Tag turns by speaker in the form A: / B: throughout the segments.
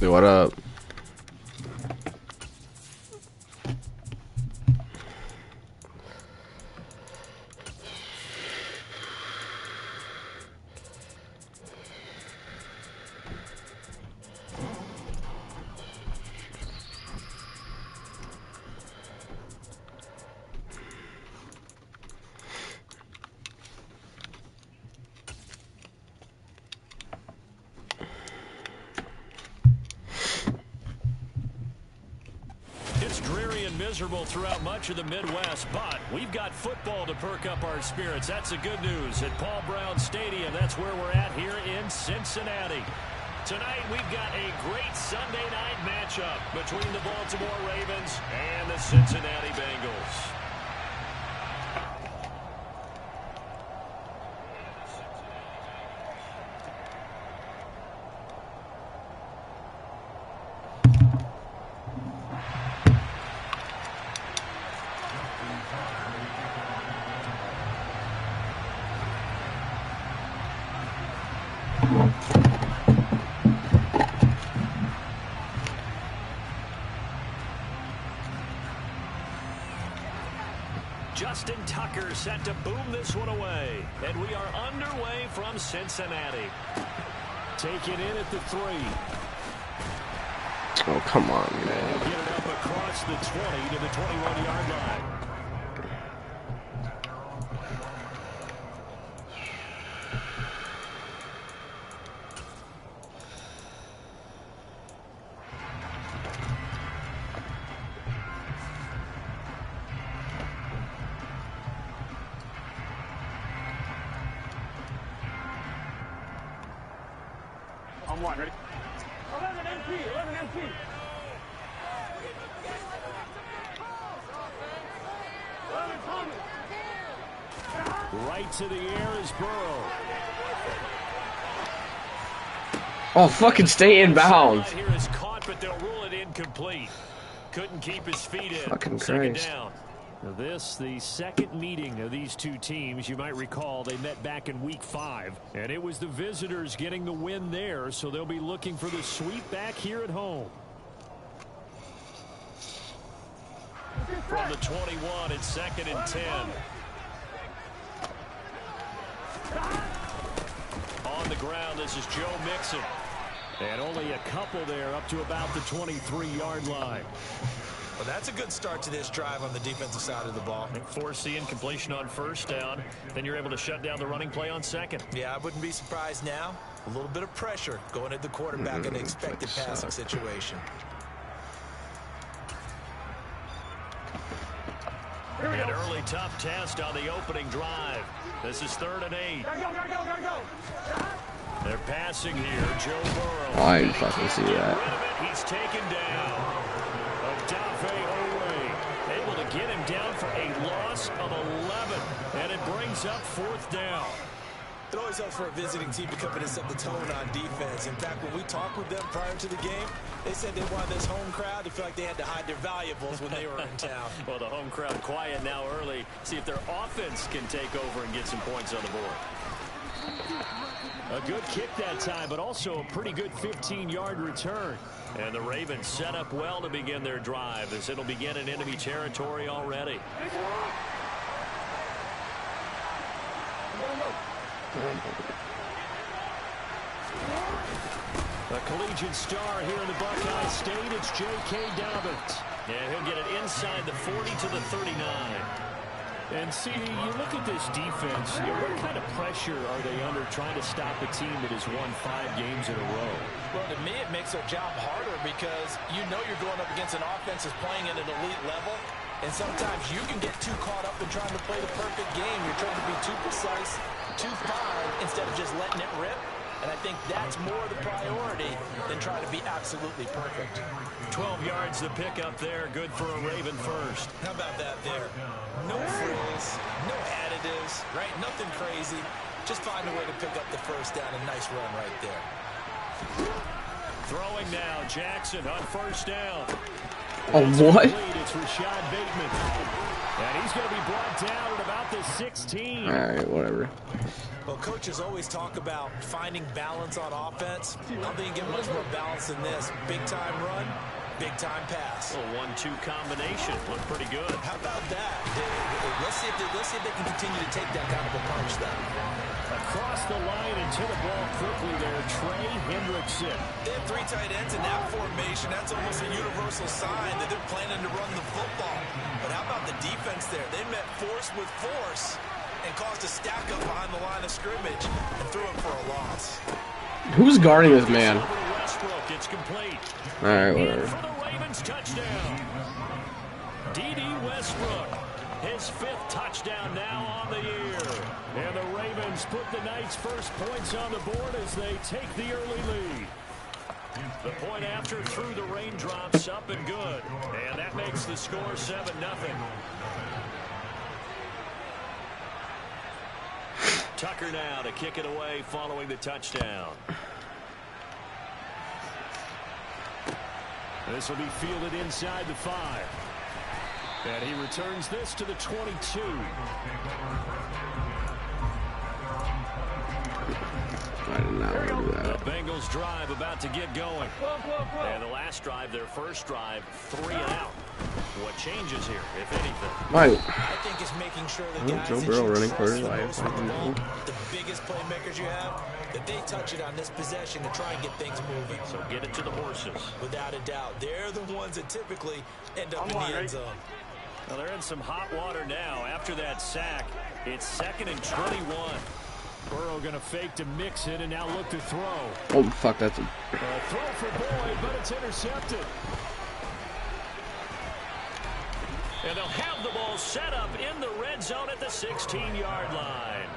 A: Hey, what up?
B: Throughout much of the Midwest, but we've got football to perk up our spirits. That's the good news at Paul Brown Stadium. That's where we're at here in Cincinnati. Tonight, we've got a great Sunday night matchup between the Baltimore Ravens and the Cincinnati Bengals. Justin Tucker set to boom this one away. And we are underway from Cincinnati. Taken in at the 3.
A: Oh, come on, man.
B: And get it up across the 20 to the 21-yard line.
C: One, ready? 11 MP, 11 MP.
B: Right to the air is Burrow.
A: Oh, fucking stay in bounds.
B: Here is caught, but they'll rule it incomplete. Couldn't keep his feet in.
A: Fucking
B: Second
A: Christ.
B: down. Now this, the second meeting of these two teams. You might recall they met back in week 5. And it was the visitors getting the win there, so they'll be looking for the sweep back here at home. From the 21, it's 2nd and 10. On the ground, this is Joe Mixon. And only a couple there up to about the 23-yard line.
D: Well, that's a good start to this drive on the defensive side of the ball.
B: Force the incompletion on first down. Then you're able to shut down the running play on second.
D: Yeah, I wouldn't be surprised now. A little bit of pressure going at the quarterback in an expected passing situation.
B: An early tough test on the opening drive. This is 3rd and 8.
C: Gotta go.
B: They're passing here. Joe Burrow.
A: I didn't fucking see that.
B: He's taken down. Odafe Oweh able to get him down for a loss of 11. And it brings up 4th down.
D: It always helps for a visiting team to come in and set the tone on defense. In fact, when we talked with them prior to the game, they said they wanted this home crowd to feel like they had to hide their valuables when they were in town.
B: Well, the home crowd quiet now early. See if their offense can take over and get some points on the board. A good kick that time, but also a pretty good 15-yard return. And the Ravens set up well to begin their drive as it'll begin in enemy territory already. A collegiate star here in the Buckeye State, it's J.K. Dobbins. And he'll get it inside the 40 to the 39. And CD, you look at this defense, what kind of pressure are they under trying to stop a team that has won 5 games in a row?
D: Well, to me, it makes their job harder because you know you're going up against an offense that's playing at an elite level. And sometimes you can get too caught up in trying to play the perfect game. You're trying to be too precise, too fine, instead of just letting it rip. And I think that's more the priority than trying to be absolutely perfect.
B: 12 yards to pick up there. Good for a Raven first.
D: How about that there? No frills, no additives, right? Nothing crazy. Just find a way to pick up the first down. A nice run right there.
B: Throwing now, Jackson on first down.
A: Oh, what?
B: It's Rashad Bateman. And he's going to be brought down at about the 16.
A: All right, whatever.
D: Well, coaches always talk about finding balance on offense. I don't think you get much more balance than this. Big-time run, big-time pass.
B: A 1-2 combination. Looked pretty good.
D: How about that? Let's see if they can continue to take that kind of a punch, then.
B: Across the line and to the ball quickly there, Trey Hendrickson.
D: They have 3 tight ends in that formation. That's almost a universal sign that they're planning to run the football. But how about the defense there? They met force with force and caused a stack up behind the line of scrimmage and threw it for a loss.
A: Who's guarding this man?
B: Over to Westbrook. It's complete.
A: All right,
B: In
A: whatever.
B: for the Ravens touchdown. D.D. Westbrook, his 5th touchdown now on the year. And the Ravens put the Knights' first points on the board as they take the early lead. The point after through the raindrops up and good. And that makes the score 7-0. Tucker now to kick it away following the touchdown. This will be fielded inside the 5. And he returns this to the 22.
A: I did not want to do
B: The
A: that.
B: Bengals drive about to get going. And the last drive, their first drive, 3 and out. What changes here, if anything?
A: Mike.
D: I think it's making sure the
A: Oh,
D: guys
A: Joe
D: that
A: Burrow
D: you
A: running for
D: trust
A: his
D: the
A: life.
D: most with the ball, the biggest playmakers you have, that they touch it on this possession to try and get things moving.
B: So get it to the horses.
D: Without a doubt, they're the ones that typically end up in the end zone.
B: Well, they're in some hot water now. After that sack, it's 2nd and 21. Burrow going to fake to mix it and now look to throw.
A: Oh, fuck, that's a...
B: Throw for Boyd, but it's intercepted. And they'll have the ball set up in the red zone at the 16-yard line.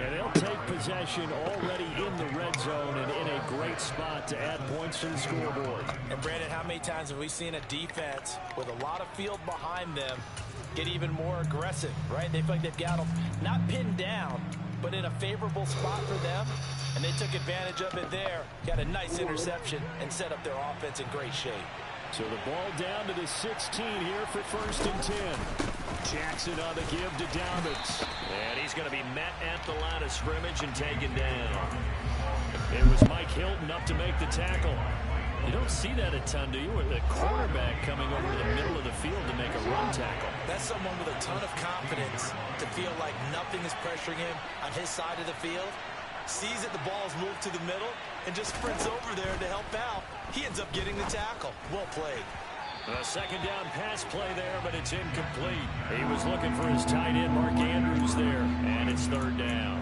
B: And they'll take possession already in the red zone and in a great spot to add points to the scoreboard.
D: And Brandon, how many times have we seen a defense with a lot of field behind them get even more aggressive, right? They feel like they've got them not pinned down, but in a favorable spot for them, and they took advantage of it there. Got a nice interception and set up their offense in great shape.
B: So the ball down to the 16 here for 1st and 10. Jackson on the give to Dobbins. And he's going to be met at the line of scrimmage and taken down. It was Mike Hilton up to make the tackle. You don't see that a ton, do you? With a cornerback coming over to the middle of the field to make a run tackle.
D: That's someone with a ton of confidence to feel like nothing is pressuring him on his side of the field. Sees that the ball's moved to the middle and just sprints over there to help out. He ends up getting the tackle. Well played.
B: A 2nd down pass play there, but it's incomplete. He was looking for his tight end, Mark Andrews, there, and it's 3rd down.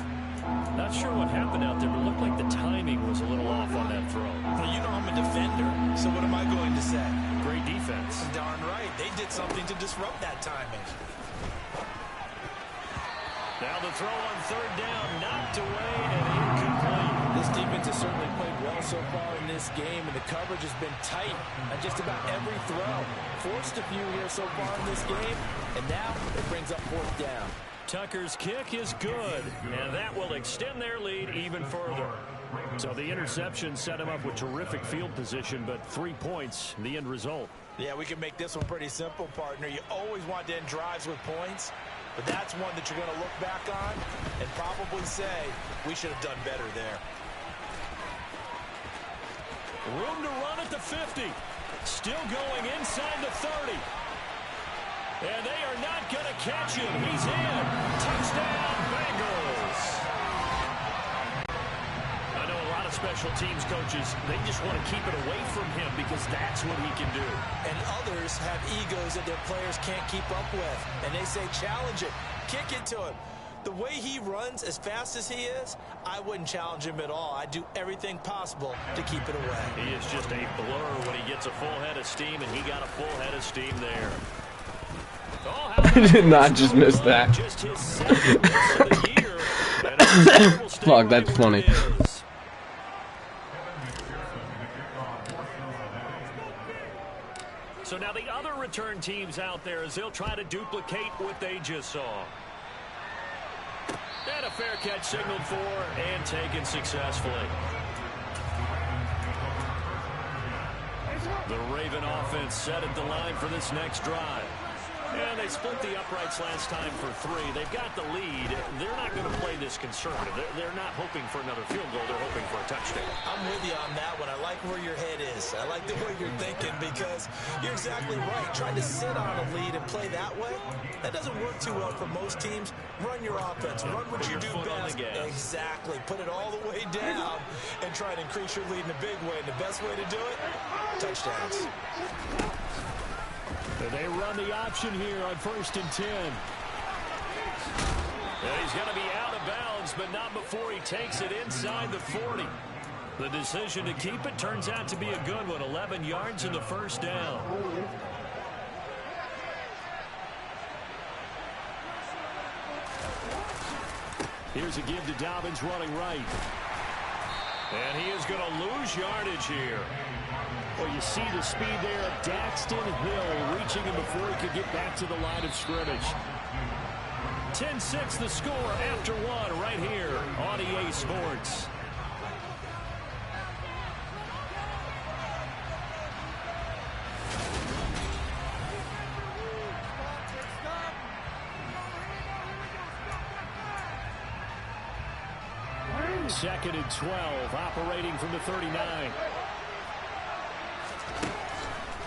B: Not sure what happened out there, but it looked like the timing was a little off on that throw.
D: Well, you know I'm a defender, so what am I going to say?
B: Great defense.
D: Darn right. They did something to disrupt that timing.
B: Now the throw on 3rd down, knocked away and incomplete.
D: This defense has certainly played well so far in this game, and the coverage has been tight on just about every throw. Forced a few here so far in this game, and now it brings up 4th down.
B: Tucker's kick is good, and that will extend their lead even further. So the interception set him up with terrific field position, but 3 points, the end result.
D: Yeah, we can make this one pretty simple, partner. You always want to end drives with points, but that's one that you're going to look back on and probably say, we should have done better there.
B: Room to run at the 50. Still going inside the 30. And they are not going to catch him. He's in. Touchdown, Bengals. I know a lot of special teams coaches, they just want to keep it away from him because that's what he can do.
D: And others have egos that their players can't keep up with. And they say, challenge it. Kick it to him. The way he runs, as fast as he is, I wouldn't challenge him at all. I'd do everything possible to keep it away.
B: He is just a blur when he gets a full head of steam, and he got a full head of steam there. Oh,
A: I did not just miss that.
B: Just his 7th miss of the year. And will stay
A: Fuck,
B: right
A: that's
B: where
A: funny.
B: it is. So now the other return teams out there as they'll try to duplicate what they just saw. And a fair catch signaled for and taken successfully. The Raven offense set at the line for this next drive. And they split the uprights last time for 3. They've got the lead. They're not going to play this conservative. They're not hoping for another field goal. They're hoping for a touchdown.
D: I'm with you on that one. I like where your head is. I like the way you're thinking because you're exactly right. Trying to sit on a lead and play that way, that doesn't work too well for most teams. Run your offense. Run what you do best. Exactly. Put it all the way down and try to increase your lead in a big way. And the best way to do it, touchdowns.
B: They run the option here on 1st and 10. And he's going to be out of bounds, but not before he takes it inside the 40. The decision to keep it turns out to be a good one. 11 yards in the first down. Here's a give to Dobbins running right. And he is going to lose yardage here. Well, you see the speed there of Daxton Hill reaching him before he could get back to the line of scrimmage. 10-6 the score after 1 right here on EA Sports. Second and 12, operating from the 39.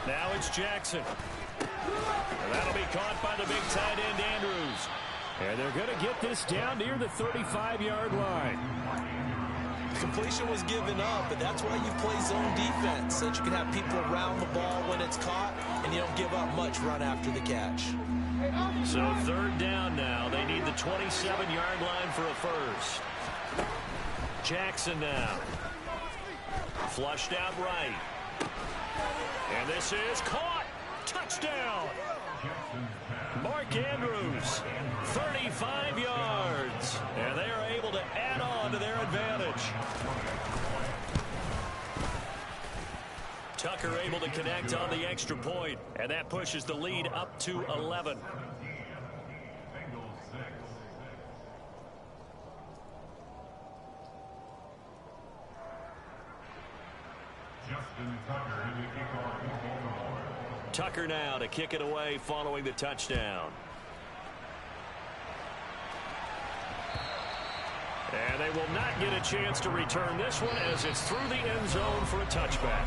B: Now it's Jackson. And that'll be caught by the big tight end, Andrews. And they're going to get this down near the 35-yard line.
D: Completion was given up, but that's why you play zone defense, so that you can have people around the ball when it's caught, and you don't give up much run after the catch.
B: So 3rd down now. They need the 27-yard line for a first. Jackson now. Flushed out right. And this is caught. Touchdown. Mark Andrews, 35 yards. And they are able to add on to their advantage. Tucker able to connect on the extra point, and that pushes the lead up to 11. Tucker now to kick it away following the touchdown. And they will not get a chance to return this one as it's through the end zone for a touchback.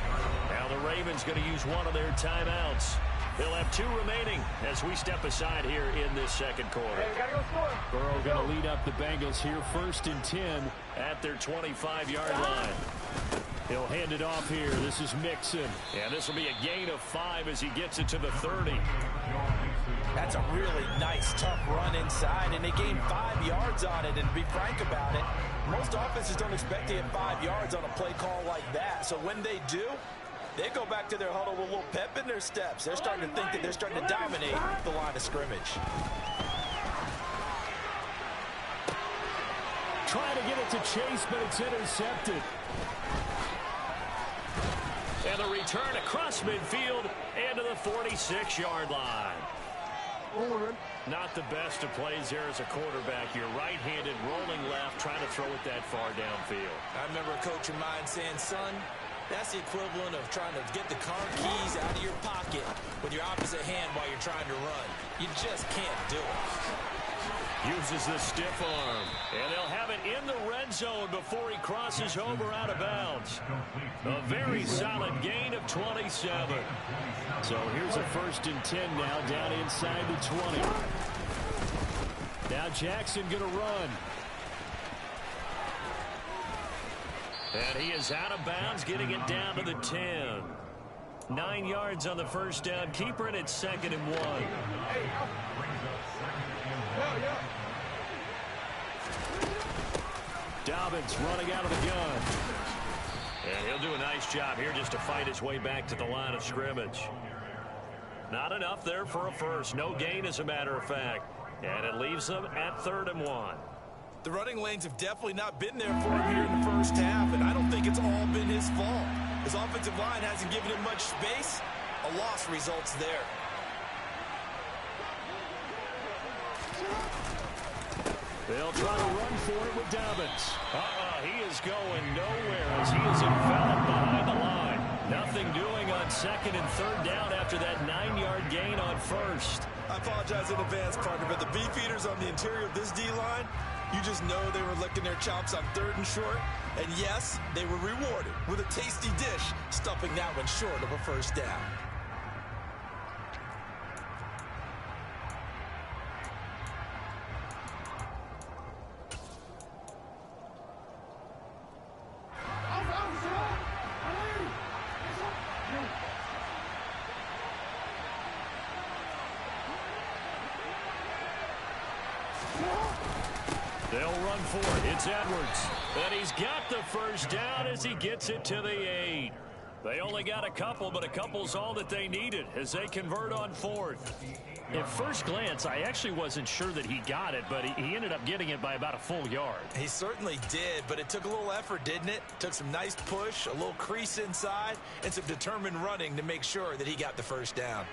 B: Now the Ravens going to use one of their timeouts. They'll have 2 remaining as we step aside here in this second quarter. Burrow going to lead up the Bengals here 1st and 10 at their 25-yard line. He'll hand it off here. This is Mixon. And this will be a gain of 5 as he gets it to the 30.
D: That's a really nice, tough run inside, and they gained 5 yards on it. And to be frank about it, most offenses don't expect to get 5 yards on a play call like that. So when they do, they go back to their huddle with a little pep in their steps. They're starting to think that they're starting to dominate the line of scrimmage.
B: Trying to get it to Chase, but it's intercepted. And the return across midfield and to the 46-yard line. Not the best of plays there as a quarterback. You're right-handed, rolling left, trying to throw it that far downfield.
D: I remember a coach of mine saying, son, that's the equivalent of trying to get the car keys out of your pocket with your opposite hand while you're trying to run. You just can't do it.
B: Uses the stiff arm. And they'll have it in the red zone before he crosses over out of bounds. A very solid gain of 27. So here's a 1st and 10 now down inside the 20. Now Jackson going to run. And he is out of bounds, getting it down to the 10. 9 yards on the first down. Keeper it at 2nd and 1. Dobbins running out of the gun. And he'll do a nice job here just to fight his way back to the line of scrimmage. Not enough there for a first. No gain, as a matter of fact. And it leaves them at 3rd and 1.
D: The running lanes have definitely not been there for him here in the first half, and I don't think it's all been his fault. His offensive line hasn't given him much space. A loss results there.
B: They'll try to run for it with Dobbins. He is going nowhere as he is enveloped behind the line. Nothing doing on 2nd and 3rd down after that 9-yard gain on 1st.
D: I apologize in advance, partner, but the beefeaters on the interior of this D-line, you just know they were licking their chops on 3rd and short. And yes, they were rewarded with a tasty dish, stuffing that one short of a first down.
B: They'll run for it. It's Edwards. And he's got the first down as he gets it to the 8. They only got a couple, but a couple's all that they needed as they convert on 4th. At first glance, I actually wasn't sure that he got it, but he ended up getting it by about a full yard.
D: He certainly did, but it took a little effort, didn't it? Took some nice push, a little crease inside, and some determined running to make sure that he got the first down.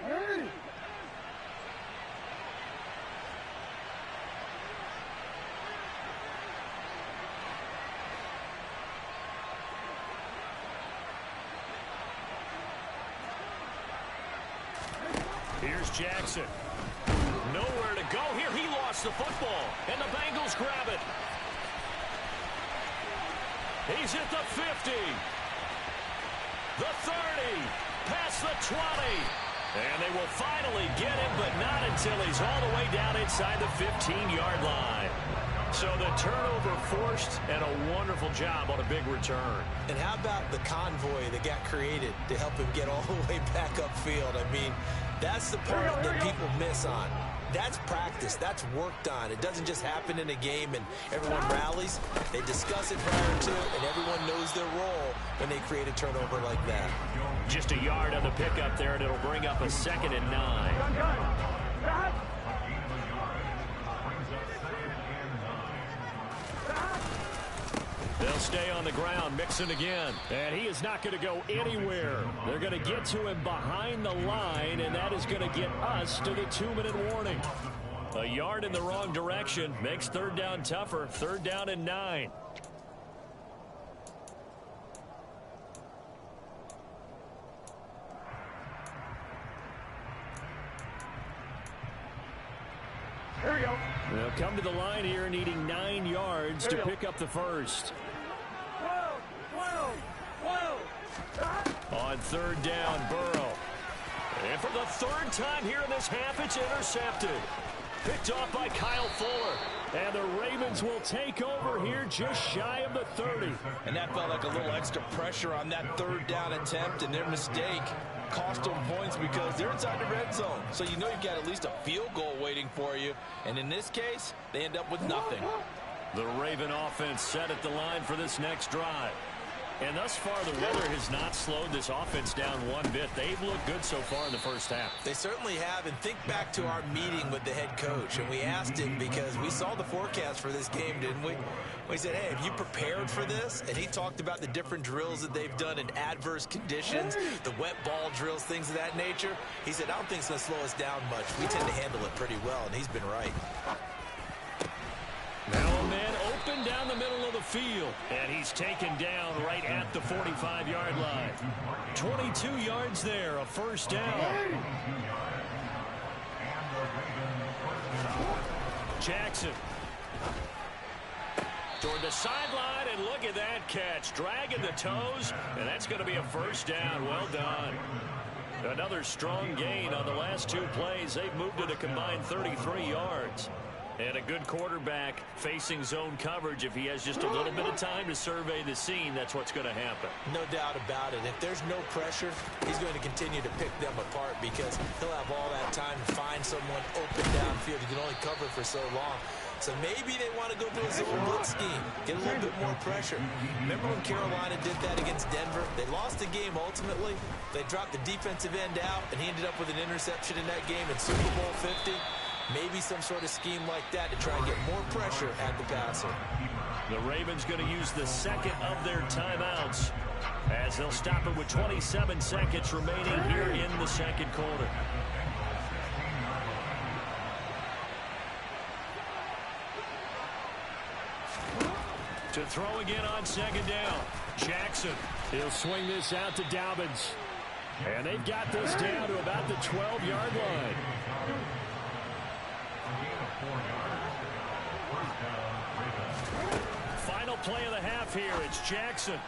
B: Here's Jackson. Nowhere to go here. He lost the football, and the Bengals grab it. He's at the 50. The 30. Past the 20. And they will finally get him, but not until he's all the way down inside the 15-yard line. So the turnover forced, and a wonderful job on a big return.
D: And how about the convoy that got created to help him get all the way back upfield? I mean, that's the part that people miss on. That's practice. That's worked on. It doesn't just happen in a game and everyone rallies. They discuss it prior to, and everyone knows their role when they create a turnover like that.
B: Just a yard on the pickup there, and it'll bring up a 2nd and 9. They'll stay on the ground, Mixon again. And he is not going to go anywhere. They're going to get to him behind the line, and that is going to get us to the 2-minute warning. A yard in the wrong direction makes 3rd down tougher. 3rd down and 9.
C: Here we go.
B: They'll come to the line here needing 9 yards to pick up the first. On 3rd down, Burrow. And for the 3rd time here in this half, it's intercepted. Picked off by Kyle Fuller. And the Ravens will take over here just shy of the 30.
D: And that felt like a little extra pressure on that 3rd down attempt, and their mistake cost them points because they're inside the red zone. So you know you've got at least a field goal waiting for you. And in this case, they end up with nothing.
B: The Raven offense set at the line for this next drive. And thus far, the weather has not slowed this offense down one bit. They've looked good so far in the first half.
D: They certainly have. And think back to our meeting with the head coach. And we asked him because we saw the forecast for this game, didn't we? We said, hey, have you prepared for this? And he talked about the different drills that they've done in adverse conditions, the wet ball drills, things of that nature. He said, I don't think it's going to slow us down much. We tend to handle it pretty well, and he's been right.
B: Now a man open down the middle of the field. And he's taken down right at the 45-yard line. 22 yards there, a first down. Jackson. Toward the sideline, and look at that catch. Dragging the toes, and that's going to be a first down. Well done. Another strong gain on the last 2 plays. They've moved it a combined 33 yards. And a good quarterback facing zone coverage. If he has just a little bit of time to survey the scene, that's what's going to happen.
D: No doubt about it. If there's no pressure, he's going to continue to pick them apart because he'll have all that time to find someone open downfield. He can only cover for so long. So maybe they want to go to a zone blitz scheme, get a little bit more pressure. Remember when Carolina did that against Denver? They lost the game ultimately. They dropped the defensive end out, and he ended up with an interception in that game in Super Bowl 50. Maybe some sort of scheme like that to try and get more pressure at the passer.
B: The Ravens going to use the second of their timeouts as they'll stop it with 27 seconds remaining here in the second quarter. To throw again on second down. Jackson. He'll swing this out to Dobbins. And they've got this down to about the 12-yard line. Final play of the half here. It's Jackson.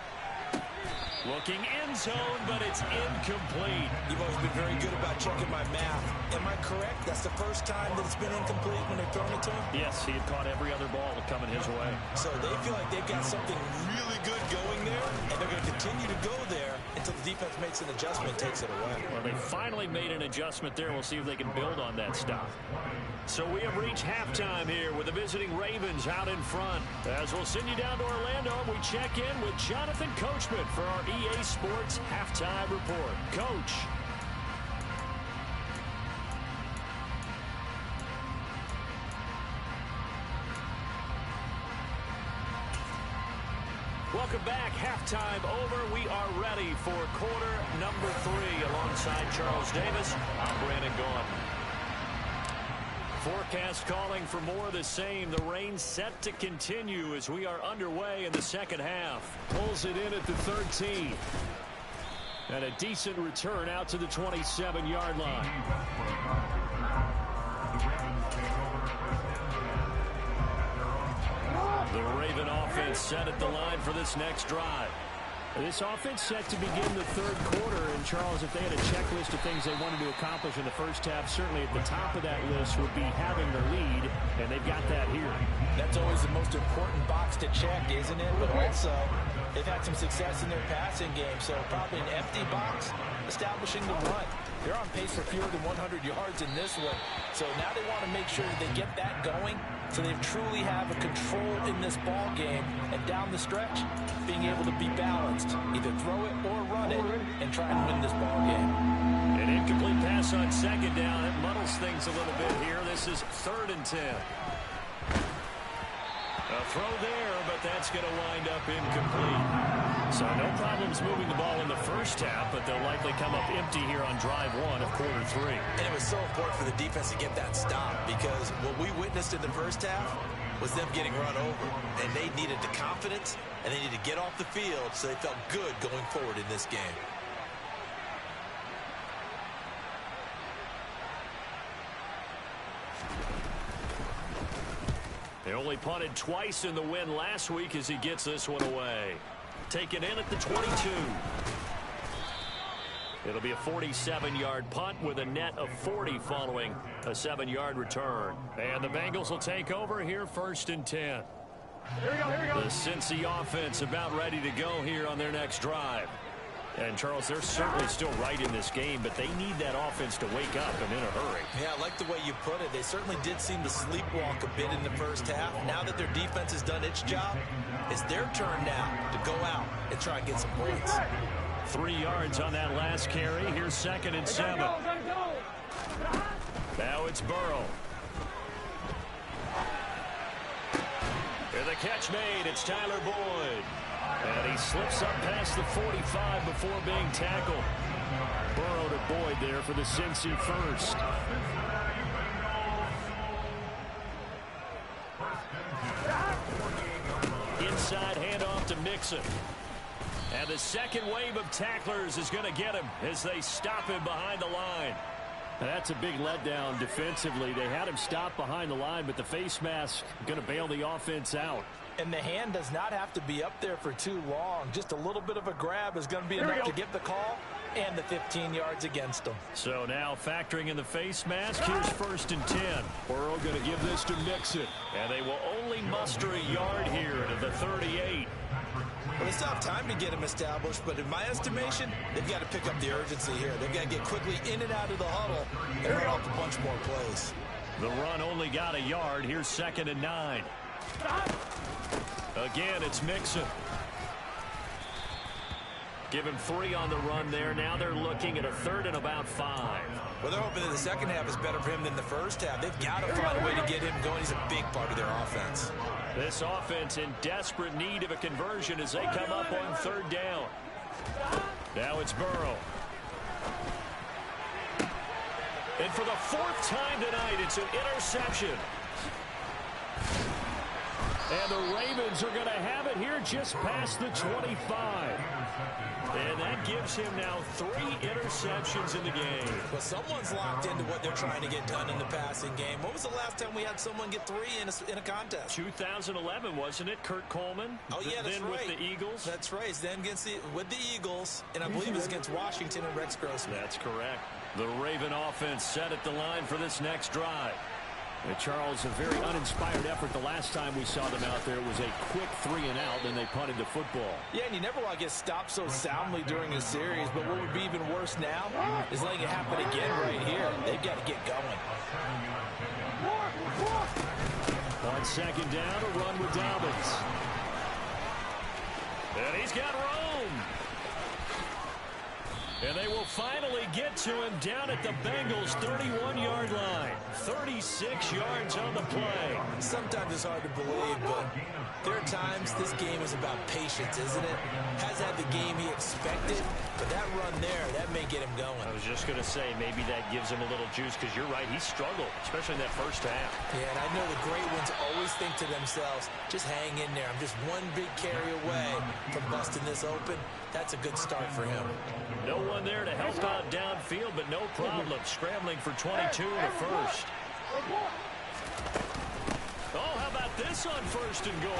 B: Looking end zone, but it's incomplete.
D: You've always been very good about checking my math. Am I correct? That's the first time that it's been incomplete when they're throwing it to him?
B: Yes, he had caught every other ball coming his way.
D: So they feel like they've got something really good going there, and they're going to continue to go there until the defense makes an adjustment and takes it away.
B: Well, they finally made an adjustment there. We'll see if they can build on that stop. So we have reached halftime here with the visiting Ravens out in front. As we'll send you down to Orlando, we check in with Jonathan Coachman for our EA Sports Halftime Report. Coach. Welcome back. Halftime over. We are ready for quarter number 3 alongside Charles Davis. I'm Brandon Gaudin. Forecast calling for more of the same. The rain set to continue as we are underway in the second half. Pulls it in at the 13. And a decent return out to the 27-yard line. The Raven offense set at the line for this next drive. This offense set to begin the third quarter. And, Charles, if they had a checklist of things they wanted to accomplish in the first half, certainly at the top of that list would be having the lead, and they've got that here.
D: That's always the most important box to check, isn't it? But also, they've had some success in their passing game, so probably an empty box establishing the run. They're on pace for fewer than 100 yards in this one, so now they want to make sure that they get that going so they truly have a control in this ball game, and down the stretch, being able to be balanced, either throw it or run it, and try and win this ball game.
B: An incomplete pass on second down. It muddles things a little bit here. This is 3rd and 10. A throw there, but that's going to wind up incomplete. So no problems moving the ball in the first half, but they'll likely come up empty here on drive 1 of quarter 3.
D: And it was so important for the defense to get that stop, because what we witnessed in the first half was them getting run over, and they needed the confidence, and they needed to get off the field so they felt good going forward in this game.
B: They only punted twice in the win last week as he gets this one away. Taken in at the 22. It'll be a 47-yard punt with a net of 40 following a 7-yard return. And the Bengals will take over here 1st and 10.
C: Here we go.
B: The Cincy offense about ready to go here on their next drive. And, Charles, they're certainly still right in this game, but they need that offense to wake up and in a hurry.
D: Yeah, I like the way you put it. They certainly did seem to sleepwalk a bit in the first half. Now that their defense has done its job, it's their turn now to go out and try and get some points.
B: 3 yards on that last carry. Here's 2nd and 7. Now it's Burrow. And the catch made. It's Tyler Boyd. And he slips up past the 45 before being tackled. Burrow to Boyd there for the Cincy first. Inside handoff to Mixon. And the second wave of tacklers is going to get him as they stop him behind the line. That's a big letdown defensively. They had him stop behind the line, but the face mask going to bail the offense out.
D: And the hand does not have to be up there for too long. Just a little bit of a grab is going to be enough to get the call and the 15 yards against them.
B: So now factoring in the face mask, here's 1st and 10. Burrow going to give this to Mixon. And they will only muster a yard here to the 38.
D: Well, they still have time to get him established, but in my estimation, they've got to pick up the urgency here. They've got to get quickly in and out of the huddle and run off a bunch more plays.
B: The run only got a yard. Here's 2nd and 9. Again, it's Mixon. Give him 3 on the run there. Now they're looking at a 3rd and about 5.
D: Well, they're hoping that the second half is better for him than the first half. They've got to find a way to get him going. He's a big part of their offense.
B: This offense in desperate need of a conversion as they come up on 3rd down. Now it's Burrow. And for the 4th time tonight, it's an interception. And the Ravens are going to have it here just past the 25. And that gives him now 3 interceptions in the game.
D: Well, someone's locked into what they're trying to get done in the passing game. When was the last time we had someone get 3 in a contest?
B: 2011, wasn't it? Kurt Coleman?
D: Oh, yeah, that's
B: then
D: right.
B: With the Eagles?
D: That's right. Then with the Eagles, and I believe it's against Washington and Rex Grossman.
B: That's correct. The Raven offense set at the line for this next drive. And Charles, a very uninspired effort the last time we saw them out there. It was a quick 3-and-out, then they punted the football.
D: Yeah, and you never want to get stopped so soundly during a series, but what would be even worse now is letting it happen again right here. They've got to get going.
B: On second down, a run with Dobbins. And he's got Rome. And they will finally get to him down at the Bengals' 31-yard line. 36 yards on the play.
D: Sometimes it's hard to believe, but there are times this game is about patience, isn't it? Has had the game he expected, but that run there, that may get him going.
B: I was just going to say, maybe that gives him a little juice, because you're right, he struggled, especially in that first half.
D: Yeah, and I know the great ones always think to themselves, just hang in there. I'm just one big carry away from busting this open. That's a good start for him.
B: No one there to help out downfield, but no problem. Scrambling for 22 in the first. Oh, how about this on first and goal?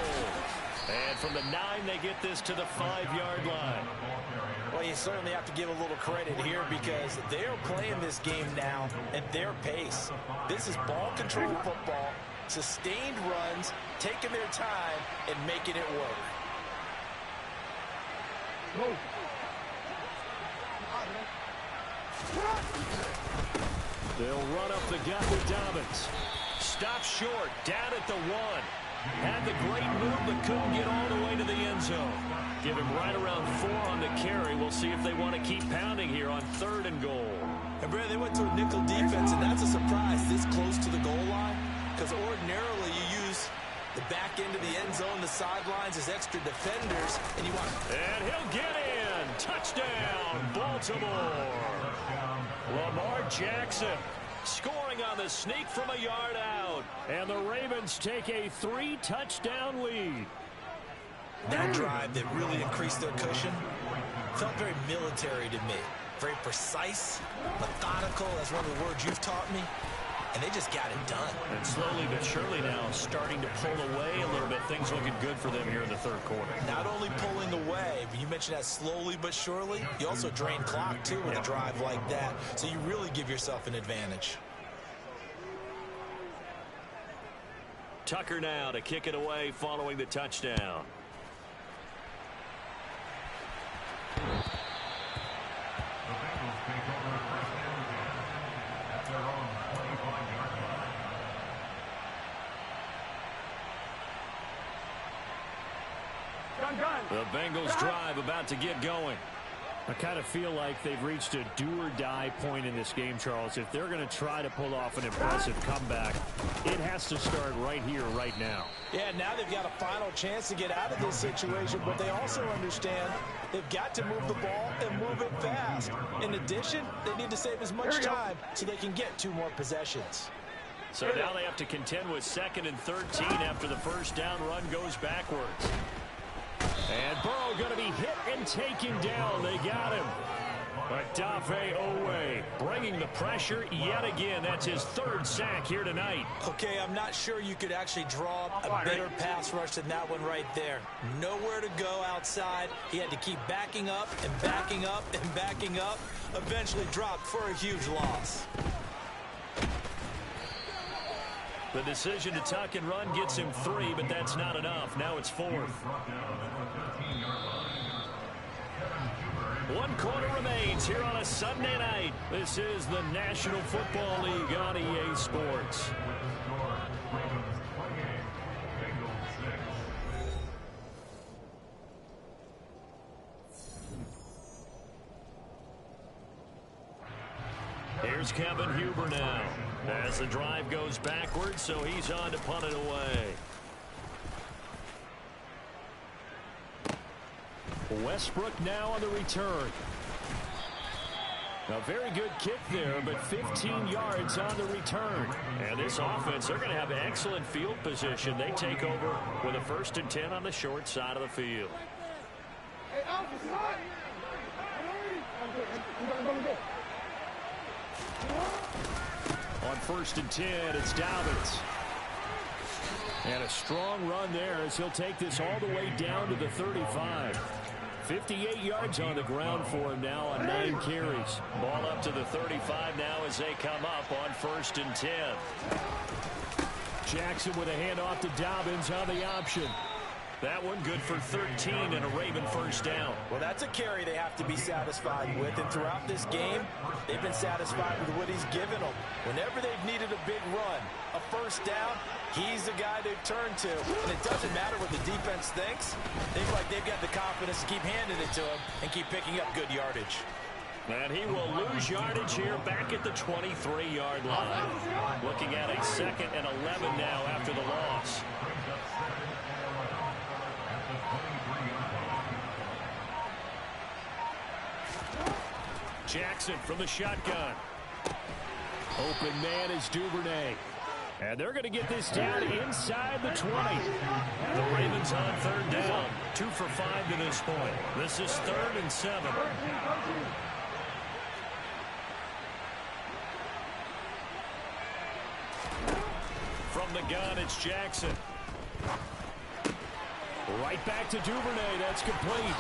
B: And from the 9, they get this to the 5-yard line.
D: Well, you certainly have to give a little credit here because they're playing this game now at their pace. This is ball control football, sustained runs, taking their time, and making it work.
B: They'll run up the gut with Dobbins. Stop short, down at the 1. Had the great move, but couldn't get all the way to the end zone. Give him right around 4 on the carry. We'll see if they want to keep pounding here on 3rd and goal.
D: And, Brad, they went to a nickel defense, and that's a surprise this close to the goal line because ordinarily you use the back end of the end zone, the sidelines as extra defenders, and you want...
B: And he'll get in. Touchdown, Baltimore. Lamar Jackson scoring on the sneak from a yard out. And the Ravens take a 3-touchdown lead.
D: That drive that really increased their cushion felt very military to me. Very precise, methodical. That's one of the words you've taught me. And they just got it done.
B: And slowly but surely now starting to pull away a little bit. Things looking good for them here in the 3rd quarter.
D: Not only pulling away, but you mentioned that slowly but surely. You also drain clock, too, with a drive like that. So you really give yourself an advantage.
B: Tucker now to kick it away following the touchdown. The Bengals drive about to get going. I kind of feel like they've reached a do-or-die point in this game, Charles. If they're going to try to pull off an impressive comeback, it has to start right here, right now.
D: Yeah, now they've got a final chance to get out of this situation, but they also understand they've got to move the ball and move it fast. In addition, they need to save as much time so they can get 2 more possessions.
B: So now they have to contend with 2nd and 13 after the first down run goes backwards. And Burrow going to be hit and taken down. They got him. Odafe Oweh bringing the pressure yet again. That's his 3rd sack here tonight.
D: Okay, I'm not sure you could actually draw a better pass rush than that one right there. Nowhere to go outside. He had to keep backing up and backing up and backing up. Eventually dropped for a huge loss.
B: The decision to tuck and run gets him 3, but that's not enough. Now it's 4th. 1 quarter remains here on a Sunday night. This is the National Football League on EA Sports. Here's Kevin Huber now as the drive goes backwards, so he's on to punt it away. Westbrook now on the return. A very good kick there, but 15 yards on the return. And this offense, they're going to have excellent field position. They take over with a 1st and 10 on the short side of the field. On 1st and 10, it's Dobbins. And a strong run there as he'll take this all the way down to the 35. 58 yards on the ground for him now on 9 carries. Ball up to the 35 now as they come up on 1st and 10. Jackson with a handoff to Dobbins on the option. That one good for 13 and a Raven 1st down.
D: Well, that's a carry they have to be satisfied with. And throughout this game, they've been satisfied with what he's given them. Whenever they've needed a big run, a 1st down, he's the guy they've turned to. And it doesn't matter what the defense thinks. They feel like they've got the confidence to keep handing it to him and keep picking up good yardage.
B: And he will lose yardage here back at the 23-yard line. Looking at a 2nd and 11 now after the loss. Jackson from the shotgun. Open man is Duvernay. And they're going to get this down inside the 20. The Ravens on 3rd down. 2 for 5 to this point. This is 3rd and 7. From the gun, it's Jackson. Right back to Duvernay. That's complete.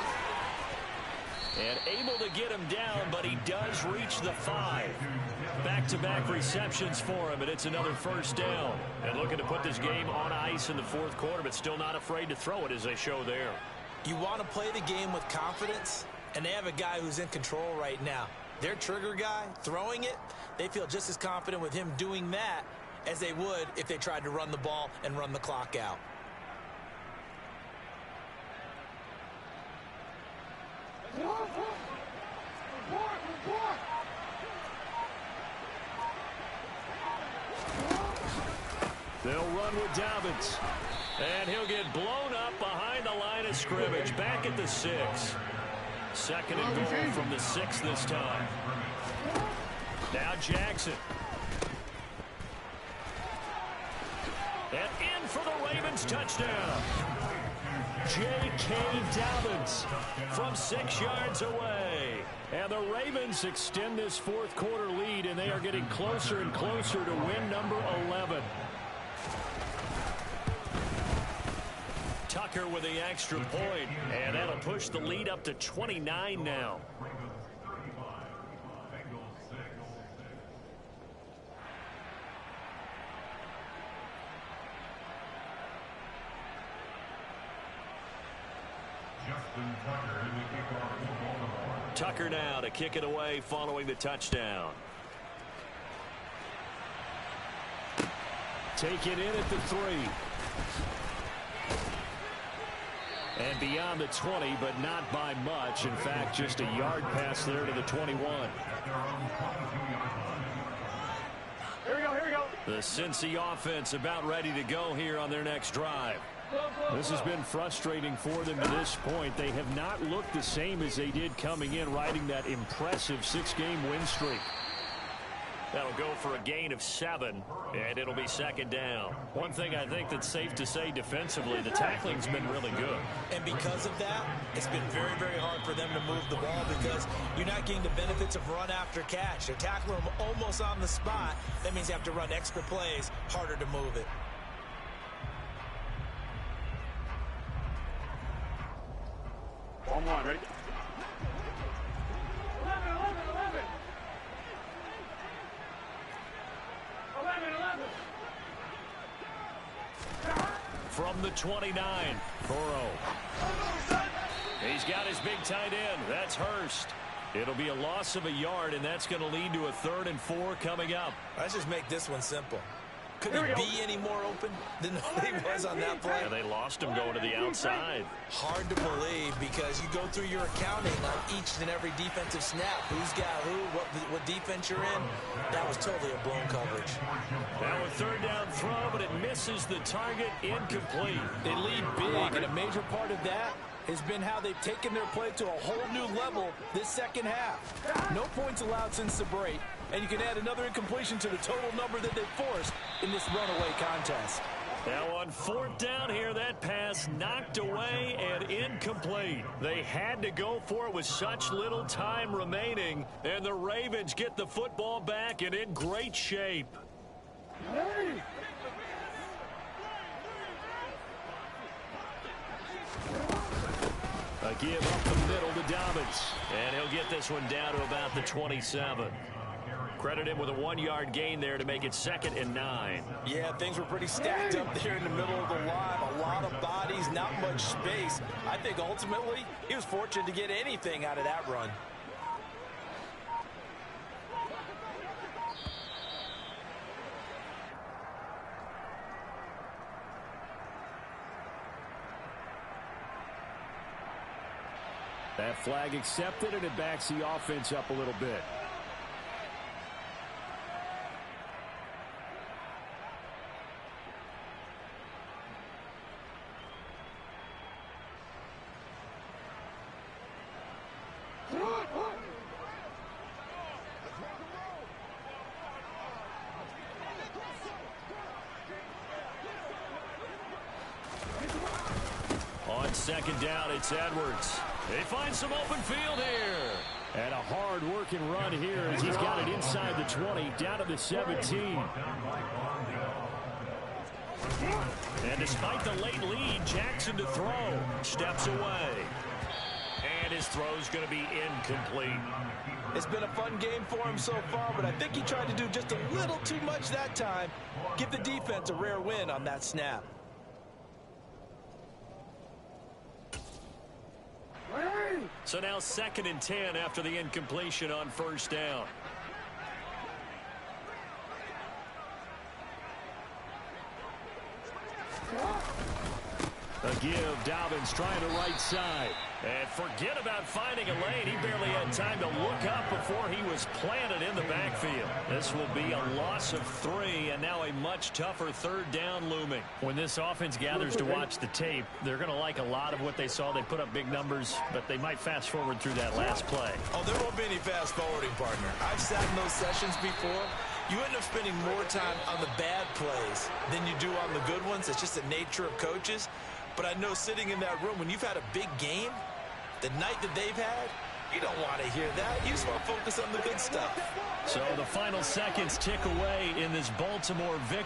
B: And able to get him down, but he does reach the 5. Back-to-back receptions for him, and it's another 1st down. And looking to put this game on ice in the 4th quarter, but still not afraid to throw it as they show there.
D: You want to play the game with confidence, and they have a guy who's in control right now. Their trigger guy, throwing it, they feel just as confident with him doing that as they would if they tried to run the ball and run the clock out.
B: They'll run with Dobbins. And he'll get blown up behind the line of scrimmage. Back at the 6. 2nd and goal from the 6 this time. Now Jackson. And in for the Ravens touchdown. J.K. Dobbins from 6 yards away. And the Ravens extend this 4th quarter lead, and they are getting closer and closer to win number 11. Tucker with the extra point, and that'll push the lead up to 29 now. Tucker now to kick it away following the touchdown. Take it in at the 3. And beyond the 20, but not by much. In fact, just a yard pass there to the 21.
C: Here we go, here we go.
B: The Cincy offense about ready to go here on their next drive. This has been frustrating for them to this point. They have not looked the same as they did coming in, riding that impressive 6-game win streak. That'll go for a gain of 7, and it'll be 2nd down. One thing I think that's safe to say defensively, the tackling's been really good.
D: And because of that, it's been very, very hard for them to move the ball because you're not getting the benefits of run after catch. They're tackling them almost on the spot. That means you have to run extra plays, harder to move it.
C: One more, ready? 11.
B: From the 29, Burrow. He's got his big tight end. That's Hurst. It'll be a loss of a yard, and that's going to lead to a 3rd and 4 coming up.
D: Let's just make this one simple. Could he be any more open than he was on that play?
B: Yeah, they lost him going to the outside.
D: Hard to believe because you go through your accounting on each and every defensive snap. Who's got who, what defense you're in. That was totally a blown coverage.
B: Now a 3rd down throw, but it misses the target, incomplete.
D: They lead big, and a major part of that has been how they've taken their play to a whole new level this second half. No points allowed since the break, and you can add another incompletion to the total number that they forced in this runaway contest.
B: Now on fourth down here, that pass knocked away and incomplete. They had to go for it with such little time remaining, and the Ravens get the football back and in great shape. A give up the middle to Dobbins, and he'll get this one down to about the 27. Credit him with a 1-yard gain there to make it 2nd and 9.
D: Yeah, things were pretty stacked up there in the middle of the line. A lot of bodies, not much space. I think ultimately he was fortunate to get anything out of that run.
B: That flag accepted, and it backs the offense up a little bit. On 2nd down, it's Edwards. They find some open field here. And a hard-working run here as he's got it inside the 20, down to the 17. And despite the late lead, Jackson to throw. Steps away. And his throw's going to be incomplete.
D: It's been a fun game for him so far, but I think he tried to do just a little too much that time. Give the defense a rare win on that snap.
B: So now 2nd and 10 after the incompletion on 1st down. A give, Dobbins trying the right side. And forget about finding a lane. He barely had time to look up before he was planted in the backfield. This will be a loss of 3, and now a much tougher 3rd down looming. When this offense gathers to watch the tape, they're going to like a lot of what they saw. They put up big numbers, but they might fast forward through that last play.
D: Oh, there won't be any fast forwarding, partner. I've sat in those sessions before. You end up spending more time on the bad plays than you do on the good ones. It's just the nature of coaches. But I know sitting in that room, when you've had a big game, the night that they've had, you don't want to hear that. You just want to focus on the good stuff.
B: So the final seconds tick away in this Baltimore victory.